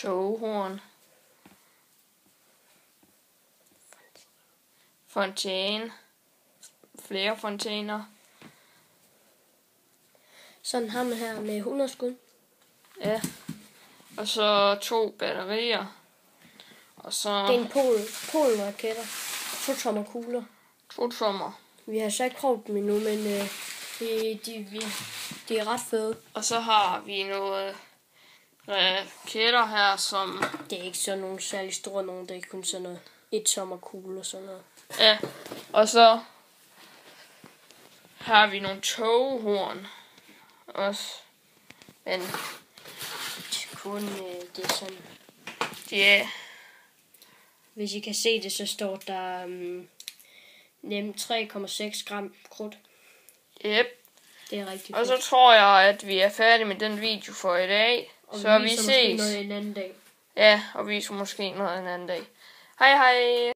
toghorn, fontæne, flere fontæner. Sådan har man her med 100 skud. Ja, og så 2 batterier. Og så Det er en polraketter. 2 tommer kugler. 2 tommer. Vi har så ikke prøvet dem endnu, men de er ret fede. Og så har vi nogle raketter her, som... Det er ikke sådan nogle særlig store nogen, det er kun sådan noget 1 tommer kugle og sådan noget. Ja, og så har vi nogle toghorn også. Men kun det er sådan. ja, Hvis I kan se det, så står der nemt 3,6 gram krudt. yep. Det er rigtig Og fedt. så tror jeg, at vi er færdige med den video for i dag. Og så vi viser ses. måske noget en anden dag. Ja, og vi viser måske noget en anden dag. Hej hej!